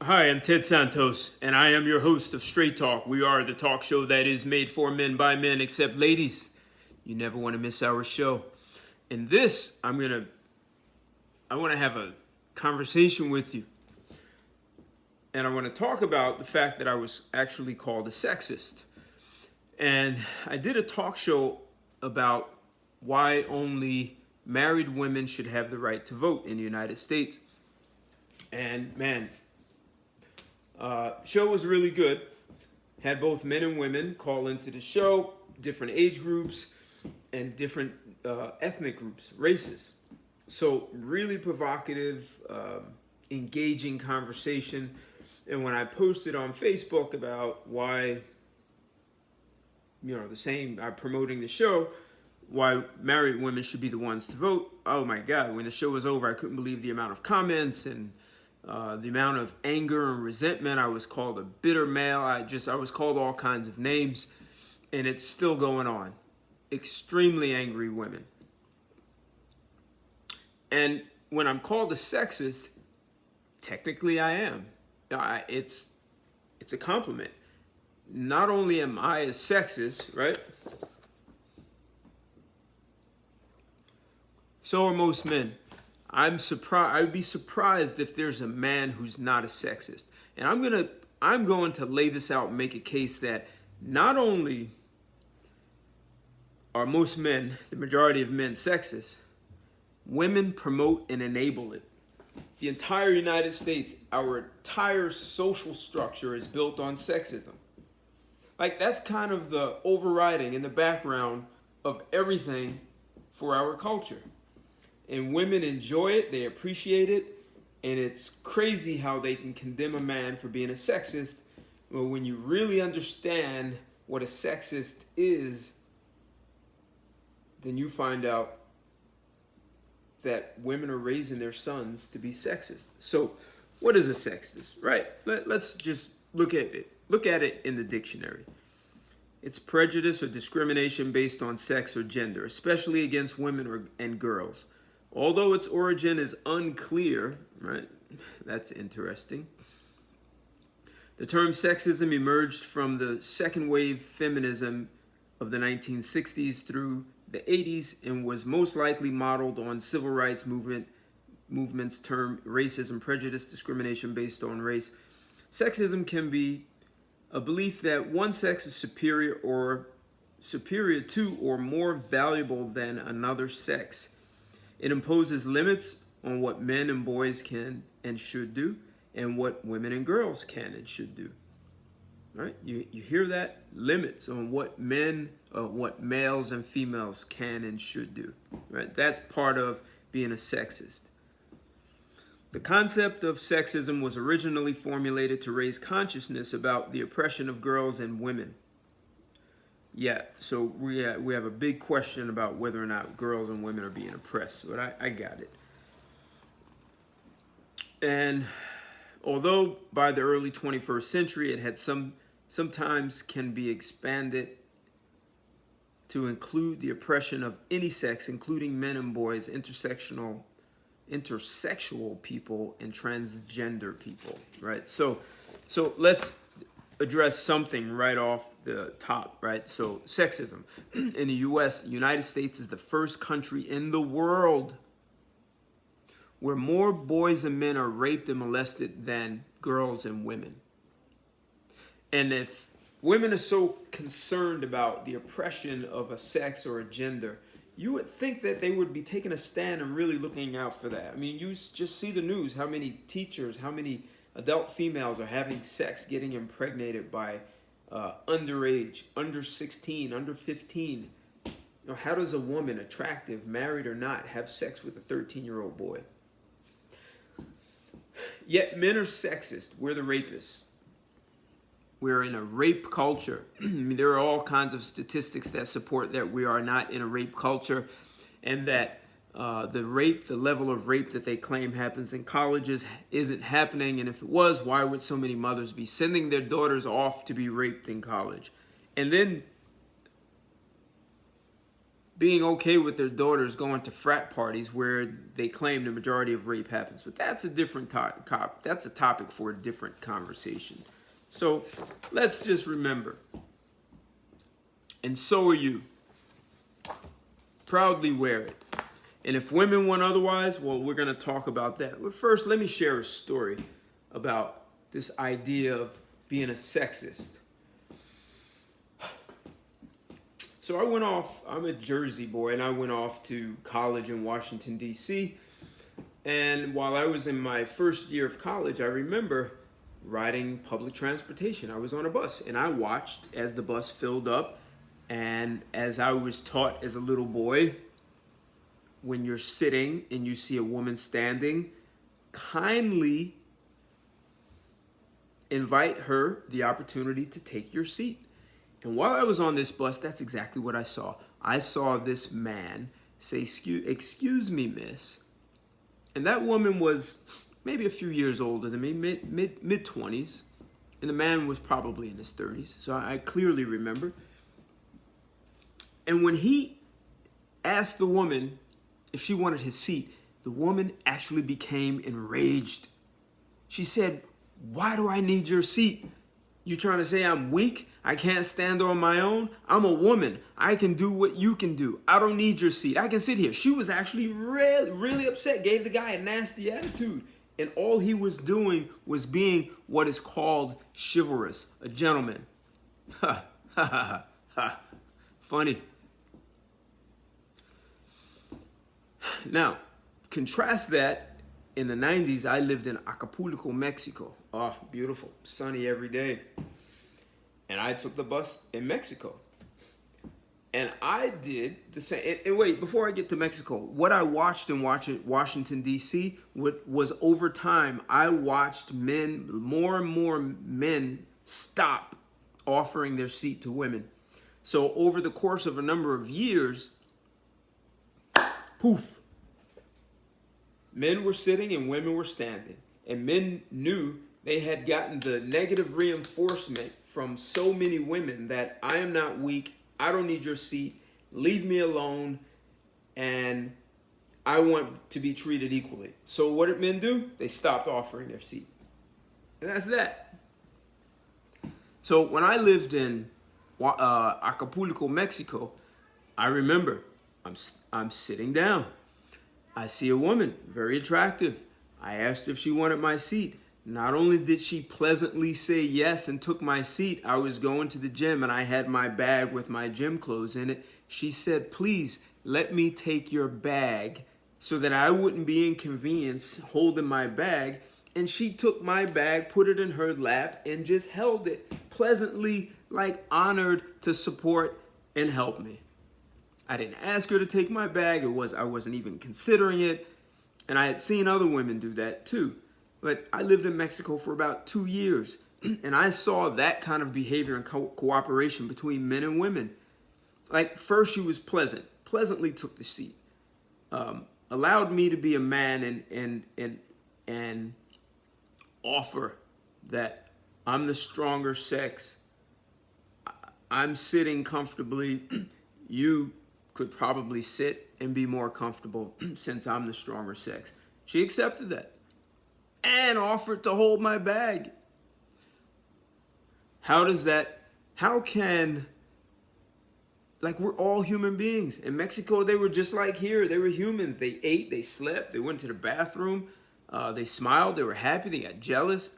Hi, I'm Ted Santos, and I am your host of Straight Talk. We are the talk show that is made for men by men, except ladies. You never want to miss our show. In this, I want to have a conversation with you. And I want to talk about the fact that I was actually called a sexist. And I did a talk show about why only married women should have the right to vote in the United States. And man, show was really good. Had both men and women call into the show, different age groups and different ethnic groups, races. So really provocative, engaging conversation. And when I posted on Facebook about why, promoting the show, why married women should be the ones to vote. Oh my God, when the show was over, I couldn't believe the amount of comments and the amount of anger and resentment. I was called a bitter male. I was called all kinds of names, and it's still going on. Extremely angry women. And when I'm called a sexist, technically I am. It's a compliment. Not only am I a sexist, right? So are most men. I'm surprised. I would be surprised if there's a man who's not a sexist. And I'm going to lay this out and make a case that not only are most men, the majority of men, sexist, women promote and enable it. The entire United States, our entire social structure is built on sexism. Like, that's kind of the overriding in the background of everything for our culture. And women enjoy it, they appreciate it, and it's crazy how they can condemn a man for being a sexist. Well, when you really understand what a sexist is, then you find out that women are raising their sons to be sexist. So, what is a sexist, right? Let's just look at it. Look at it in the dictionary. It's prejudice or discrimination based on sex or gender, especially against women and girls. Although its origin is unclear, right? That's interesting. The term sexism emerged from the second wave feminism of the 1960s through the 80s and was most likely modeled on civil rights movement's term racism, prejudice, discrimination based on race. Sexism can be a belief that one sex is superior to or more valuable than another sex. It imposes limits on what men and boys can and should do and what women and girls can and should do. Right? You hear that? Limits on what males and females can and should do. Right? That's part of being a sexist. The concept of sexism was originally formulated to raise consciousness about the oppression of girls and women. Yeah, so we have a big question about whether or not girls and women are being oppressed, but I got it. And although by the early 21st century it had sometimes can be expanded to include the oppression of any sex, including men and boys, intersexual people, and transgender people, right? So let's address something right off the top, right? So sexism. In the US, the United States is the first country in the world where more boys and men are raped and molested than girls and women. And if women are so concerned about the oppression of a sex or a gender, you would think that they would be taking a stand and really looking out for that. I mean, you just see the news, how many teachers, how many adult females are having sex, getting impregnated by underage, under 16, under 15. How does a woman, attractive, married or not, have sex with a 13-year-old boy? Yet men are sexist. We're the rapists. We're in a rape culture. I mean, there are all kinds of statistics that support that we are not in a rape culture, and that the level of rape that they claim happens in colleges isn't happening. And if it was, why would so many mothers be sending their daughters off to be raped in college? And then being okay with their daughters going to frat parties where they claim the majority of rape happens. But that's a different that's a topic for a different conversation. So let's just remember, and so are you. Proudly wear it. And if women want otherwise, well, we're going to talk about that. But first, let me share a story about this idea of being a sexist. So I went off, I'm a Jersey boy, and I went off to college in Washington, D.C. And while I was in my first year of college, I remember riding public transportation. I was on a bus, and I watched as the bus filled up. And as I was taught as a little boy, when you're sitting and you see a woman standing, kindly invite her the opportunity to take your seat. And while I was on this bus, that's exactly what I saw. I saw this man say, excuse me, miss. And that woman was maybe a few years older than me, mid-20s. And the man was probably in his 30s. So I clearly remember. And when he asked the woman if she wanted his seat, the woman actually became enraged. She said, "Why do I need your seat? You trying to say I'm weak? I can't stand on my own? I'm a woman. I can do what you can do. I don't need your seat. I can sit here." She was actually really upset, gave the guy a nasty attitude. And all he was doing was being what is called chivalrous, a gentleman. Ha, ha, ha, ha. Funny. Now, contrast that, in the 90s, I lived in Acapulco, Mexico. Oh, beautiful, sunny every day. And I took the bus in Mexico. And I did the same. And wait, before I get to Mexico, what I watched in Washington, D.C. was over time, I watched more and more men stop offering their seat to women. So over the course of a number of years, poof, men were sitting and women were standing. And men knew they had gotten the negative reinforcement from so many women that I am not weak, I don't need your seat, leave me alone, and I want to be treated equally. So what did men do? They stopped offering their seat. And that's that. So when I lived in Acapulco, Mexico, I remember I'm sitting down. I see a woman, very attractive. I asked if she wanted my seat. Not only did she pleasantly say yes and took my seat, I was going to the gym and I had my bag with my gym clothes in it. She said, "Please let me take your bag so that I wouldn't be inconvenienced holding my bag." And she took my bag, put it in her lap, and just held it, pleasantly, like honored to support and help me. I didn't ask her to take my bag. I wasn't even considering it. And I had seen other women do that too. But I lived in Mexico for about 2 years, and I saw that kind of behavior and cooperation between men and women. Like, first she was pleasantly took the seat, allowed me to be a man and offer that I'm the stronger sex. I'm sitting comfortably. You could probably sit and be more comfortable since I'm the stronger sex. She accepted that and offered to hold my bag. How can, like, we're all human beings. In Mexico, they were just like here. They were humans. They ate, they slept, they went to the bathroom, they smiled, they were happy, they got jealous,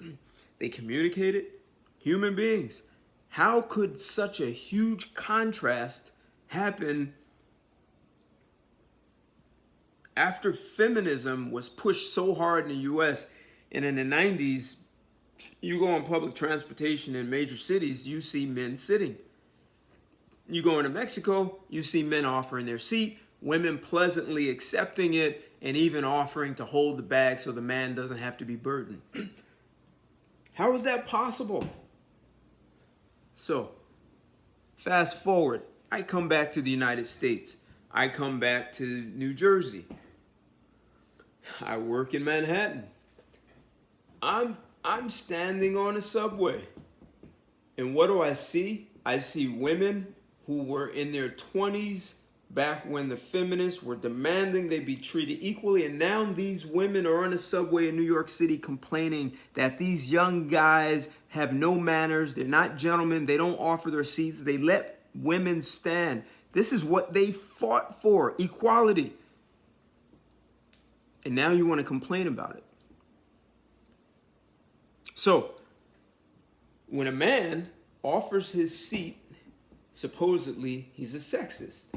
they communicated. Human beings. How could such a huge contrast happen after feminism was pushed so hard in the U.S.? And in the 90s, you go on public transportation in major cities, you see men sitting. You go into Mexico, you see men offering their seat, women pleasantly accepting it, and even offering to hold the bag so the man doesn't have to be burdened. How is that possible? So, fast forward, I come back to the United States. I come back to New Jersey. I work in Manhattan. I'm standing on a subway. And what do I see? I see women who were in their 20s back when the feminists were demanding they be treated equally, and now these women are on the subway in New York City complaining that these young guys have no manners, they're not gentlemen, they don't offer their seats, they let women stand. This is what they fought for, equality. And now you want to complain about it. So, when a man offers his seat, supposedly he's a sexist.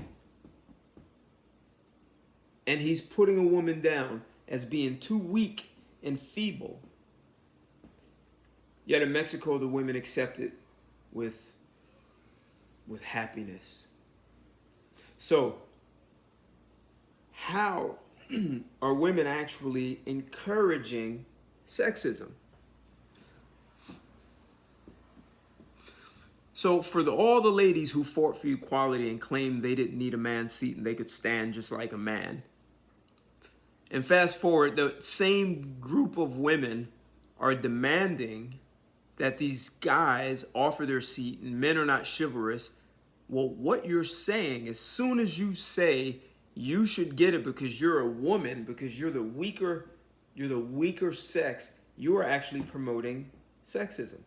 And he's putting a woman down as being too weak and feeble. Yet in Mexico, the women accept it with happiness. So, how are women actually encouraging sexism? So for all the ladies who fought for equality and claimed they didn't need a man's seat and they could stand just like a man, and fast forward, the same group of women are demanding that these guys offer their seat and men are not chivalrous. Well, what you're saying, as soon as you say you should get it because you're a woman, because you're the weaker sex, you are actually promoting sexism.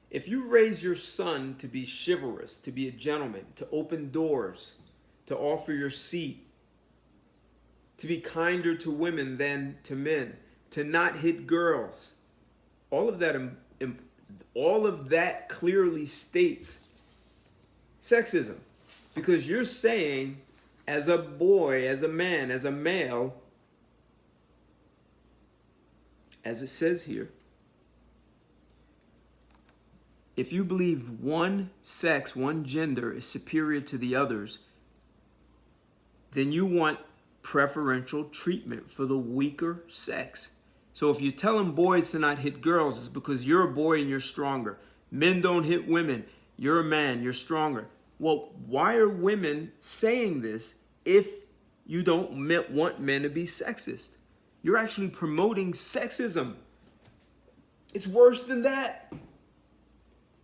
If you raise your son to be chivalrous, to be a gentleman, to open doors, to offer your seat, to be kinder to women than to men, to not hit girls, all of that clearly states sexism. Because you're saying, as a boy, as a man, as a male, as it says here, if you believe one sex, one gender is superior to the others, then you want preferential treatment for the weaker sex. So if you're telling boys to not hit girls, it's because you're a boy and you're stronger. Men don't hit women. You're a man, you're stronger. Well, why are women saying this if you don't want men to be sexist? You're actually promoting sexism. It's worse than that.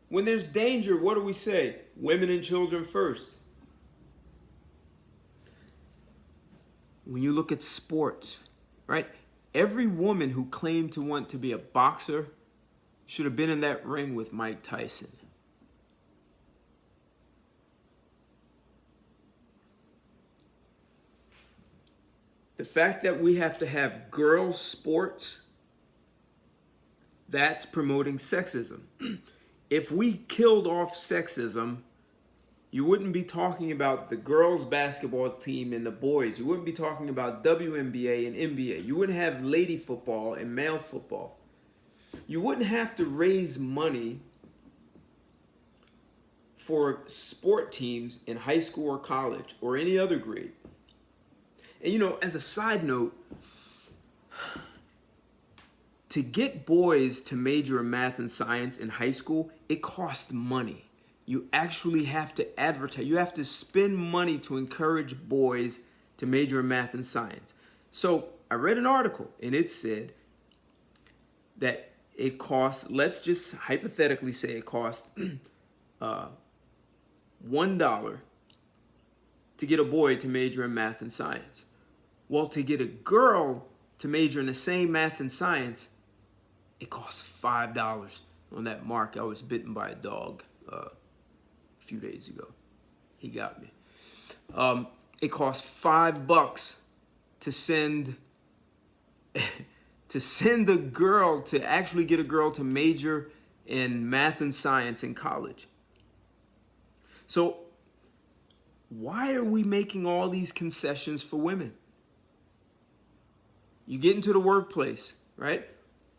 When there's danger, what do we say? Women and children first. When you look at sports, right? Every woman who claimed to want to be a boxer should have been in that ring with Mike Tyson. The fact that we have to have girls' sports, that's promoting sexism. If we killed off sexism, you wouldn't be talking about the girls' basketball team and the boys. You wouldn't be talking about WNBA and NBA. You wouldn't have lady football and male football. You wouldn't have to raise money for sport teams in high school or college or any other grade. And you know, as a side note, to get boys to major in math and science in high school, it costs money. You actually have to advertise. You have to spend money to encourage boys to major in math and science. So I read an article and it said that it costs, let's just hypothetically say it costs $1 to get a boy to major in math and science. Well, to get a girl to major in the same math and science, it costs $5. On that mark, I was bitten by a dog a few days ago. He got me. It costs $5 to send a girl, to actually get a girl to major in math and science in college. So why are we making all these concessions for women? You get into the workplace, right?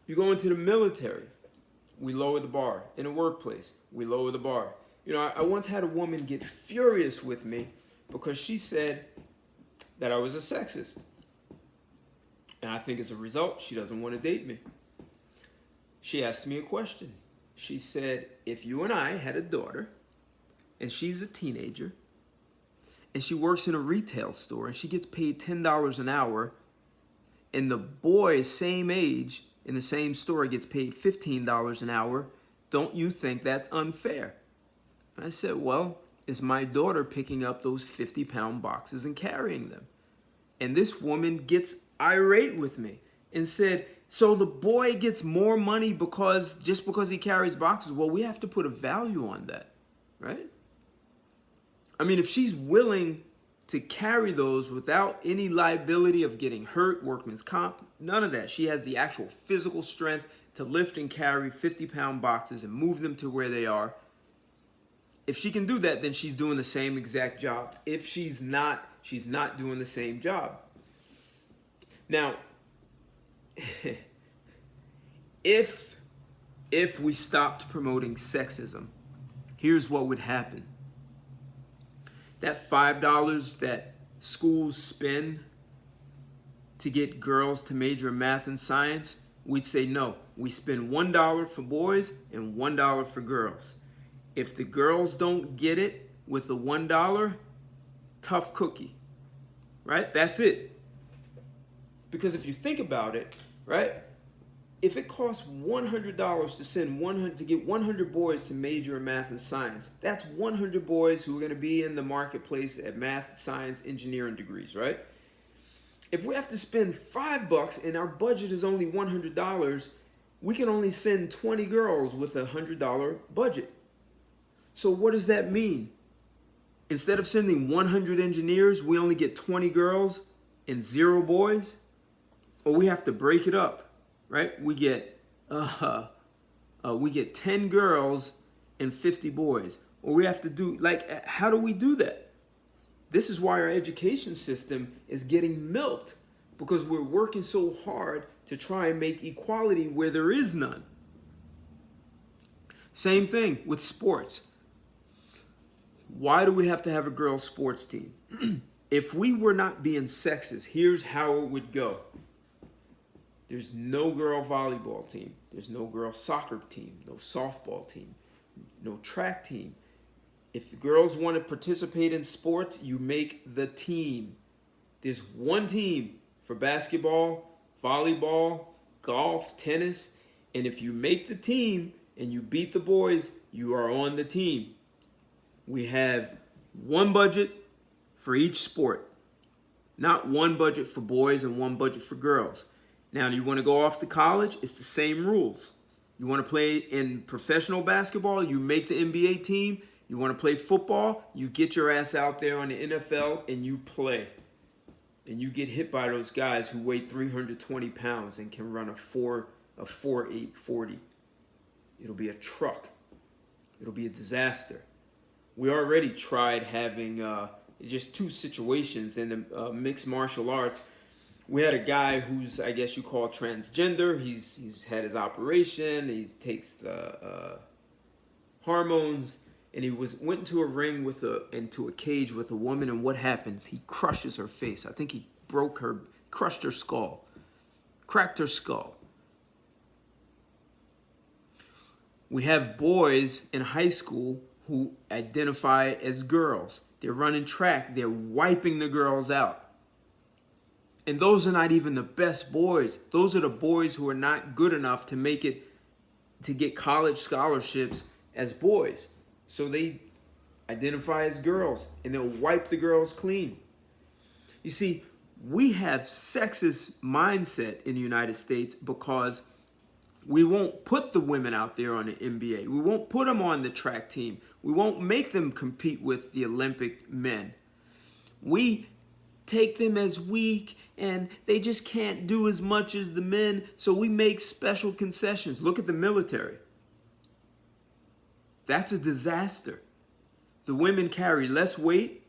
You go into the military, we lower the bar. In the workplace, we lower the bar. You know, I once had a woman get furious with me because she said that I was a sexist. And I think as a result, she doesn't want to date me. She asked me a question. She said, if you and I had a daughter, and she's a teenager, and she works in a retail store, and she gets paid $10 an hour, and the boy, same age, in the same store gets paid $15 an hour, don't you think that's unfair? And I said, well, is my daughter picking up those 50-pound boxes and carrying them. And this woman gets irate with me and said, so the boy gets more money just because he carries boxes. Well, we have to put a value on that, right? I mean, if she's willing to carry those without any liability of getting hurt, workman's comp, none of that. She has the actual physical strength to lift and carry 50-pound boxes and move them to where they are. If she can do that, then she's doing the same exact job. If she's not doing the same job. Now, if we stopped promoting sexism, here's what would happen. That $5 that schools spend to get girls to major in math and science, we'd say no. We spend $1 for boys and $1 for girls. If the girls don't get it with the $1, tough cookie, right? That's it. Because if you think about it, right? If it costs $100 to send to get 100 boys to major in math and science, that's 100 boys who are going to be in the marketplace at math, science, engineering degrees, right? If we have to spend $5 and our budget is only $100, we can only send 20 girls with a $100 budget. So what does that mean? Instead of sending 100 engineers, we only get 20 girls and 0 boys? Or we have to break it up, right? We get 10 girls and 50 boys. Or we have to do, how do we do that? This is why our education system is getting milked, because we're working so hard to try and make equality where there is none. Same thing with sports. Why do we have to have a girls' sports team? If we were not being sexist, here's how it would go. There's no girl volleyball team. There's no girl soccer team, no softball team, no track team. If the girls want to participate in sports, you make the team. There's one team for basketball, volleyball, golf, tennis. And if you make the team and you beat the boys, you are on the team. We have one budget for each sport. Not one budget for boys and one budget for girls. Now, you want to go off to college? It's the same rules. You want to play in professional basketball? You make the NBA team. You want to play football? You get your ass out there on the NFL and you play. And you get hit by those guys who weigh 320 pounds and can run a 4.8 40. It'll be a truck. It'll be a disaster. We already tried having just 2 situations in the mixed martial arts. We had a guy who's, I guess you call transgender. He's had his operation. He takes the hormones, and he went into a ring into a cage with a woman. And what happens? He crushes her face. I think he crushed her skull, cracked her skull. We have boys in high school who identify as girls. They're running track. They're wiping the girls out. And those are not even the best boys. Those are the boys who are not good enough to make it to get college scholarships as boys. So they identify as girls and they'll wipe the girls clean. You see, we have sexist mindset in the United States because we won't put the women out there on the NBA. We won't put them on the track team. We won't make them compete with the Olympic men. We take them as weak and they just can't do as much as the men, so we make special concessions. Look at the military. That's a disaster. The women carry less weight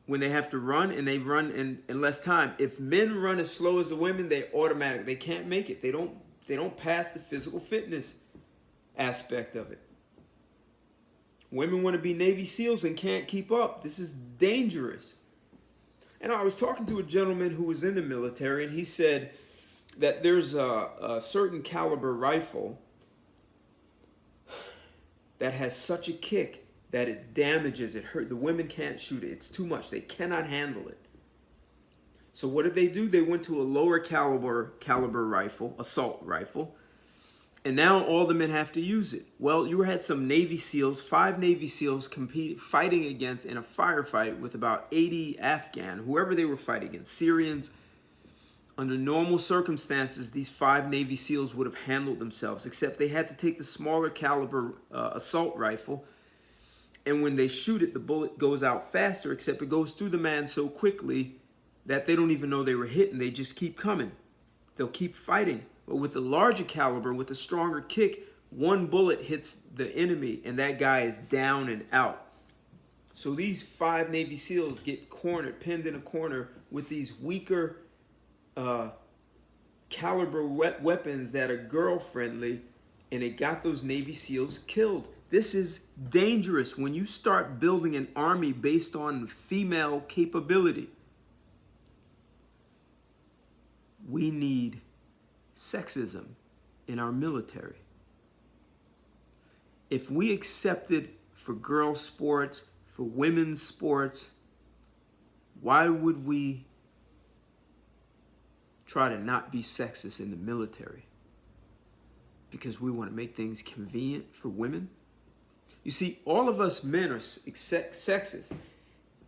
when they have to run, and they run in less time. If men run as slow as the women, they can't make it. They don't pass the physical fitness aspect of it. Women want to be Navy SEALs and can't keep up. This is dangerous. And I was talking to a gentleman who was in the military, and he said that there's a certain caliber rifle that has such a kick that it damages, it hurts. The women can't shoot it. It's too much. They cannot handle it. So what did they do? They went to a lower caliber rifle, assault rifle, And now all the men have to use it. Well, you had some Navy SEALs, 5 Navy SEAls fighting against in a firefight with about 80 Afghan, whoever they were fighting against, Syrians. Under normal circumstances, these 5 Navy SEAls would have handled themselves, except they had to take the smaller caliber assault rifle. And when they shoot it, the bullet goes out faster, except it goes through the man so quickly that they don't even know they were hit, and they just keep coming. They'll keep fighting. But with the larger caliber, with the stronger kick, one bullet hits the enemy, and that guy is down and out. So these 5 Navy SEAls get cornered, pinned in a corner with these weaker caliber weapons that are girl-friendly, and it got those Navy SEAls killed. This is dangerous when you start building an army based on female capability. We need sexism in our military. If we accepted for girl sports, for women's sports, why would we try to not be sexist in the military? Because we want to make things convenient for women? You see, all of us men are sexist.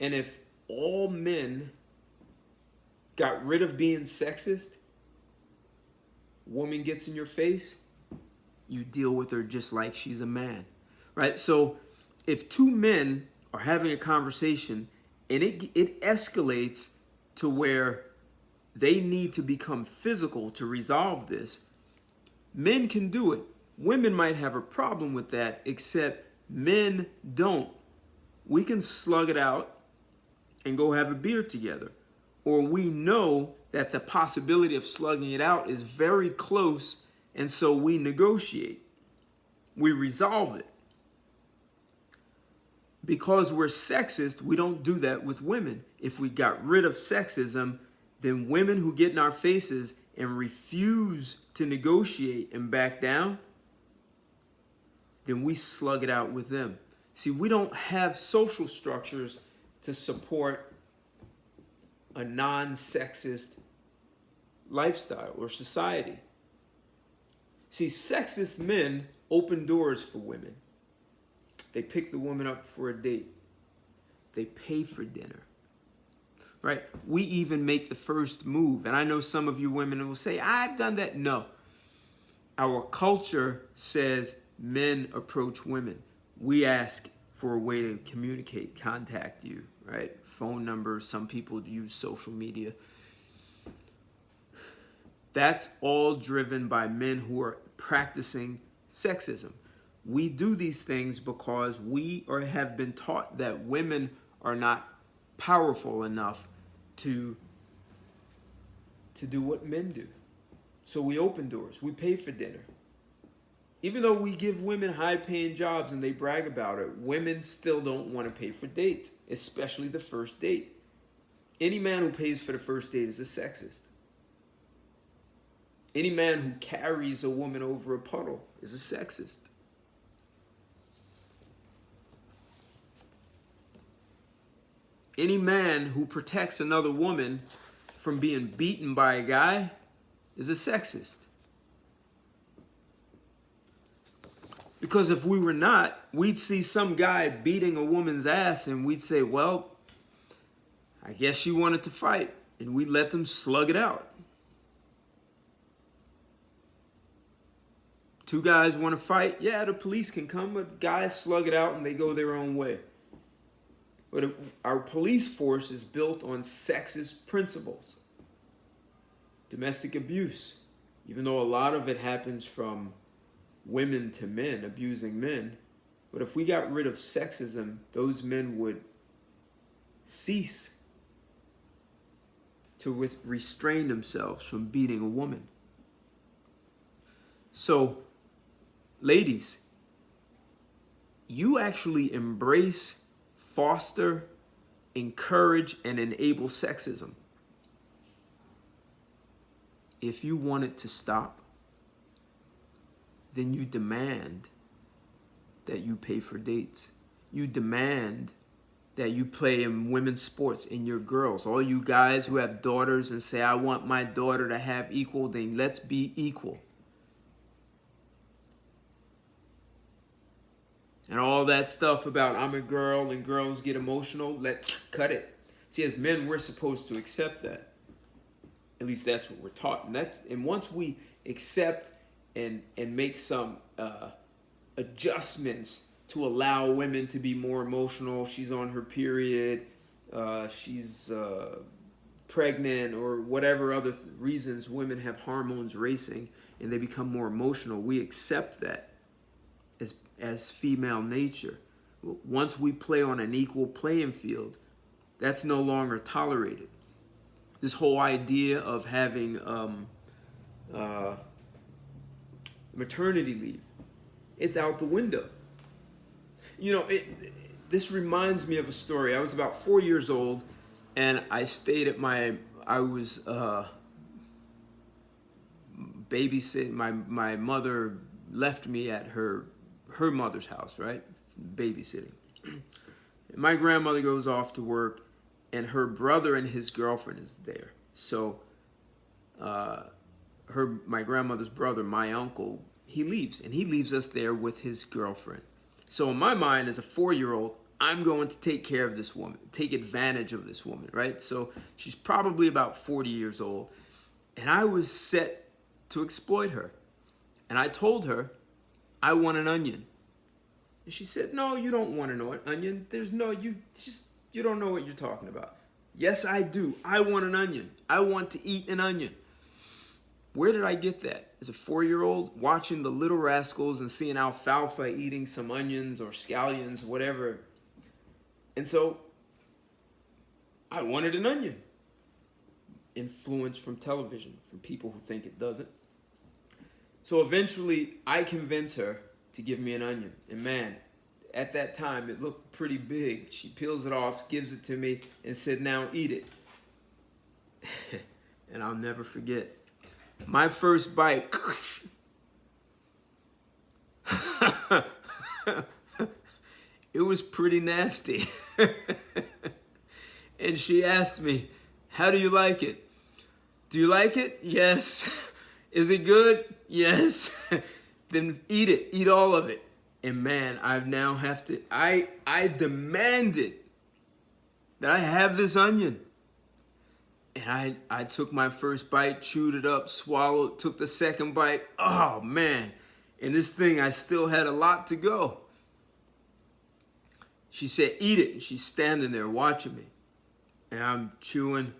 And if all men got rid of being sexist, woman gets in your face, you deal with her just like she's a man, right? So if 2 men are having a conversation and it escalates to where they need to become physical to resolve this, men can do it. Women might have a problem with that, except men don't. We can slug it out and go have a beer together. Or we know that the possibility of slugging it out is very close, and so we negotiate. We resolve it. Because we're sexist, we don't do that with women. If we got rid of sexism, then women who get in our faces and refuse to negotiate and back down, then we slug it out with them. See, we don't have social structures to support a non-sexist lifestyle or society. See, sexist men open doors for women. They pick the woman up for a date. They pay for dinner, right? We even make the first move. And I know some of you women will say, I've done that. No. Our culture says men approach women. We ask for a way to communicate, contact you, right? Phone number. Some people use social media. That's all driven by men who are practicing sexism. We do these things because we have been taught that women are not powerful enough to do what men do. So we open doors. We pay for dinner. Even though we give women high-paying jobs and they brag about it, women still don't want to pay for dates, especially the first date. Any man who pays for the first date is a sexist. Any man who carries a woman over a puddle is a sexist. Any man who protects another woman from being beaten by a guy is a sexist. Because if we were not, we'd see some guy beating a woman's ass and we'd say, well, I guess she wanted to fight. And we'd let them slug it out. 2 guys want to fight. Yeah, the police can come, but guys slug it out and they go their own way. But our police force is built on sexist principles. Domestic abuse, even though a lot of it happens from women to men, abusing men. But if we got rid of sexism, those men would cease to restrain themselves from beating a woman. So, ladies, you actually embrace, foster, encourage, and enable sexism. If you want it to stop, then you demand that you pay for dates. You demand that you play in women's sports, in your girls. All you guys who have daughters and say, I want my daughter to have equal, then let's be equal. And all that stuff about I'm a girl and girls get emotional, cut it. See, as men, we're supposed to accept that. At least that's what we're taught. And once we accept and make some adjustments to allow women to be more emotional, she's on her period, she's pregnant, or whatever other reasons women have hormones racing and they become more emotional, we accept that as female nature. Once we play on an equal playing field, that's no longer tolerated. This whole idea of having maternity leave, it's out the window. This reminds me of a story. I was about 4 years old, and I stayed at I was babysitting. My mother left me at her mother's house, right? Babysitting. And my grandmother goes off to work, and her brother and his girlfriend is there. So my grandmother's brother, my uncle, he leaves us there with his girlfriend. So in my mind, as a 4-year-old, I'm going to take care of this woman, take advantage of this woman, right? So she's probably about 40 years old, and I was set to exploit her. And I told her, I want an onion. And she said, no, you don't want an onion. You don't know what you're talking about. Yes, I do. I want an onion. I want to eat an onion. Where did I get that? As a 4-year-old, watching the Little Rascals and seeing Alfalfa eating some onions or scallions, whatever. And so I wanted an onion. Influence from television, from people who think it doesn't. So eventually I convince her to give me an onion. And man, at that time it looked pretty big. She peels it off, gives it to me, and said, now eat it. And I'll never forget. My first bite. It was pretty nasty. And she asked me, how do you like it? Do you like it? Yes. Is it good? Yes. Then eat it. Eat all of it. And man, I demanded that I have this onion. And I took my first bite, chewed it up, swallowed, took the second bite. Oh man. And this thing, I still had a lot to go. She said, eat it. And she's standing there watching me. And I'm chewing.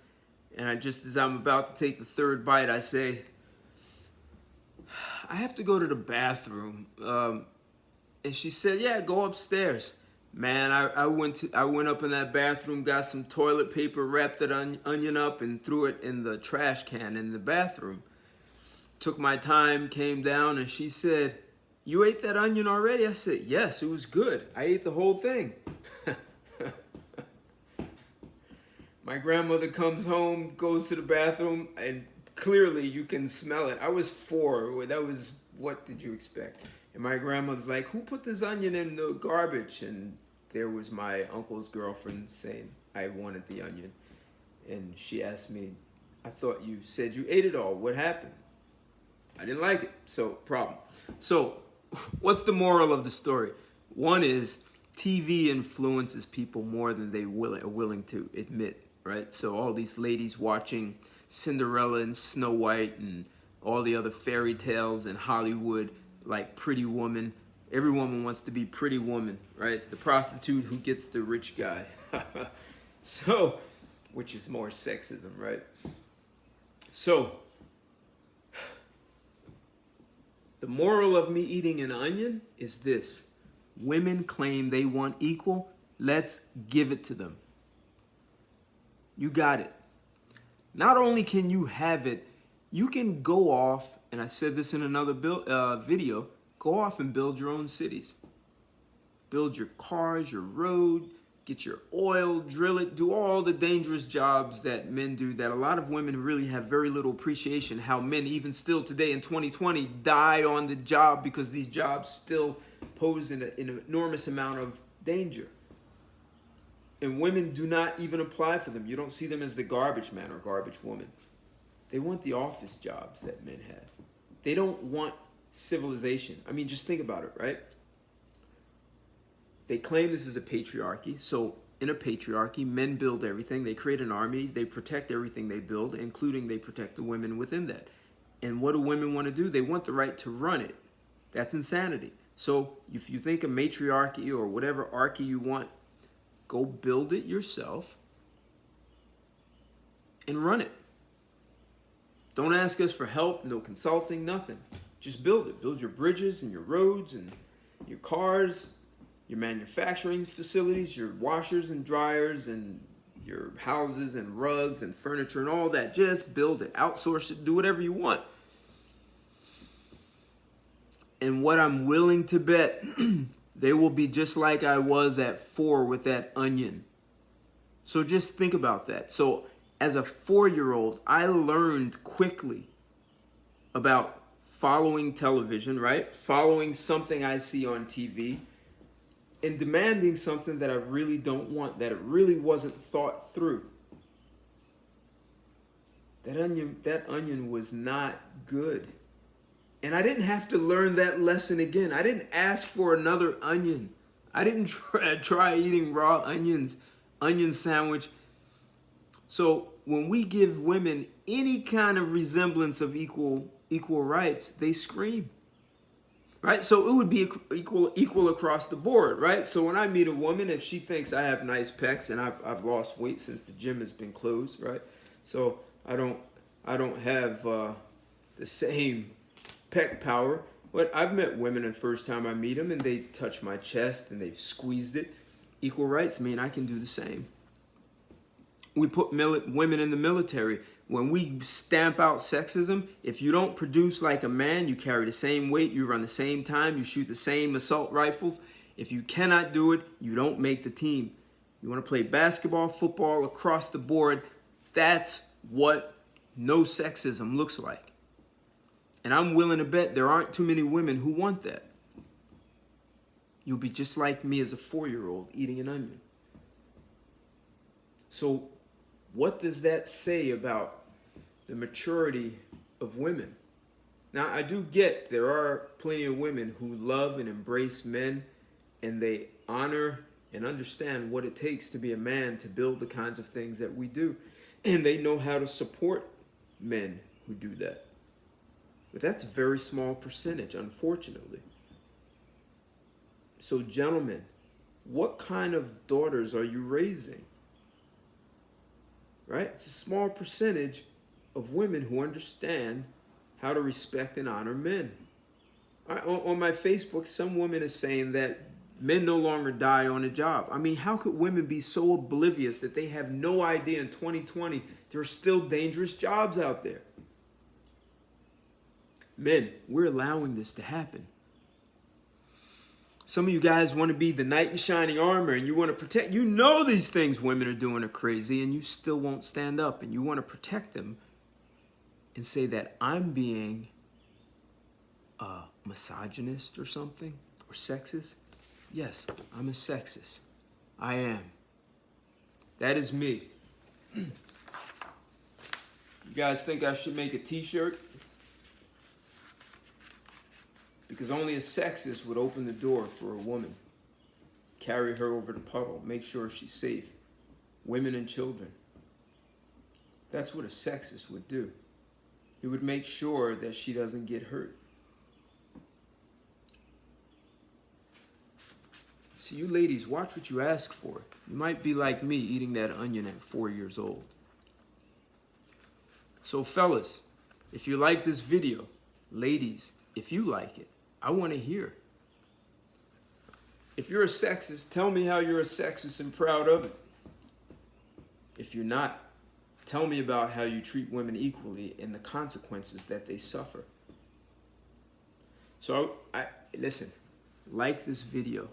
And just as I'm about to take the third bite, I say, I have to go to the bathroom. And she said, yeah, go upstairs. Man, I went up in that bathroom, got some toilet paper, wrapped that onion up, and threw it in the trash can in the bathroom. Took my time, came down, and she said, you ate that onion already? I said, yes, it was good. I ate the whole thing. My grandmother comes home, goes to the bathroom, and clearly you can smell it. I was 4. That was, what did you expect? And my grandmother's like, who put this onion in the garbage? And there was my uncle's girlfriend saying I wanted the onion. And she asked me, I thought you said you ate it all. What happened? I didn't like it. So, problem. So, what's the moral of the story? One is TV influences people more than they are willing to admit, right? So all these ladies watching Cinderella and Snow White and all the other fairy tales in Hollywood, like Pretty Woman. Every woman wants to be Pretty Woman, right? The prostitute who gets the rich guy. So, which is more sexism, right? So, the moral of me eating an onion is this. Women claim they want equal. Let's give it to them. You got it. Not only can you have it, you can go off, and I said this in another video, go off and build your own cities. Build your cars, your road, get your oil, drill it, do all the dangerous jobs that men do that a lot of women really have very little appreciation how men, even still today in 2020, die on the job because these jobs still pose an enormous amount of danger. And women do not even apply for them. You don't see them as the garbage man or garbage woman. They want the office jobs that men have. They don't want civilization. I mean, just think about it, right? they claim this is a patriarchy. So in a patriarchy, men build everything. They create an army. They protect everything they build, including they protect the women within that. And what do women want to do? They want the right to run it. That's insanity. So if you think a matriarchy or whatever archy you want, go build it yourself and run it. Don't ask us for help, no consulting, nothing. Just build it. Build your bridges and your roads and your cars, your manufacturing facilities, your washers and dryers and your houses and rugs and furniture and all that. Just build it. Outsource it. Do whatever you want. And what I'm willing to bet, they will be just like I was at 4 with that onion. So just think about that. So as a 4-year-old, I learned quickly about following television, right? Following something I see on TV and demanding something that I really don't want, that it really wasn't thought through. That onion was not good. And I didn't have to learn that lesson again. I didn't ask for another onion. I didn't try eating raw onions, onion sandwich. So when we give women any kind of resemblance of equal rights, they scream. Right? So it would be equal across the board, right? So when I meet a woman, if she thinks I have nice pecs, and I've lost weight since the gym has been closed, right? So I don't have the same pec power, but I've met women the first time I meet them and they touch my chest and they've squeezed it. Equal rights mean I can do the same. We put women in the military. When we stamp out sexism, if you don't produce like a man, you carry the same weight, you run the same time, you shoot the same assault rifles. If you cannot do it, you don't make the team. You want to play basketball, football, across the board. That's what no sexism looks like. And I'm willing to bet there aren't too many women who want that. You'll be just like me as a 4-year-old eating an onion. So what does that say about the maturity of women? Now, I do get there are plenty of women who love and embrace men, and they honor and understand what it takes to be a man to build the kinds of things that we do. And they know how to support men who do that. But that's a very small percentage, unfortunately. So, gentlemen, what kind of daughters are you raising? Right? It's a small percentage of women who understand how to respect and honor men. On my Facebook, some woman is saying that men no longer die on a job. I mean, how could women be so oblivious that they have no idea in 2020 there are still dangerous jobs out there? Men, we're allowing this to happen. Some of you guys want to be the knight in shining armor and you want to protect. You know these things women are doing are crazy and you still won't stand up and you want to protect them and say that I'm being a misogynist or something or sexist. Yes, I'm a sexist. I am. That is me. You guys think I should make a t-shirt? Because only a sexist would open the door for a woman, carry her over the puddle, make sure she's safe, women and children. That's what a sexist would do. He would make sure that she doesn't get hurt. See, you ladies, watch what you ask for. You might be like me eating that onion at 4 years old. So fellas, if you like this video, ladies, if you like it, I want to hear. If you're a sexist, tell me how you're a sexist and proud of it. If you're not, tell me about how you treat women equally and the consequences that they suffer. So listen, like this video,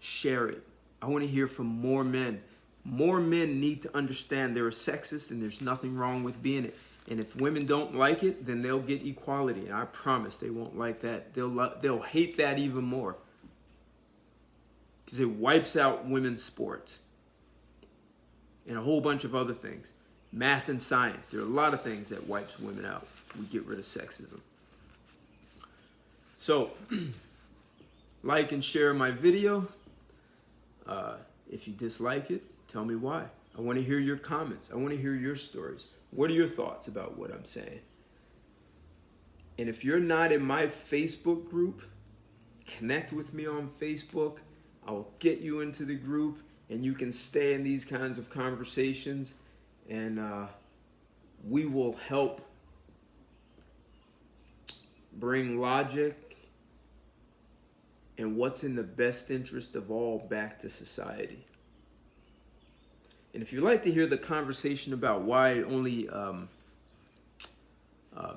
share it. I want to hear from more men. More men need to understand they're a sexist and there's nothing wrong with being it. And if women don't like it, then they'll get equality. And I promise they won't like that. They'll hate that even more. Because it wipes out women's sports. And a whole bunch of other things. Math and science. There are a lot of things that wipes women out. We get rid of sexism. So, like and share my video. If you dislike it, tell me why. I want to hear your comments. I want to hear your stories. What are your thoughts about what I'm saying? And if you're not in my Facebook group, connect with me on Facebook. I'll get you into the group, and you can stay in these kinds of conversations, and we will help bring logic and what's in the best interest of all back to society. And if you'd like to hear the conversation about why only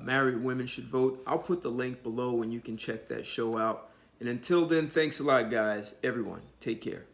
married women should vote, I'll put the link below and you can check that show out. And until then, thanks a lot, guys. Everyone, take care.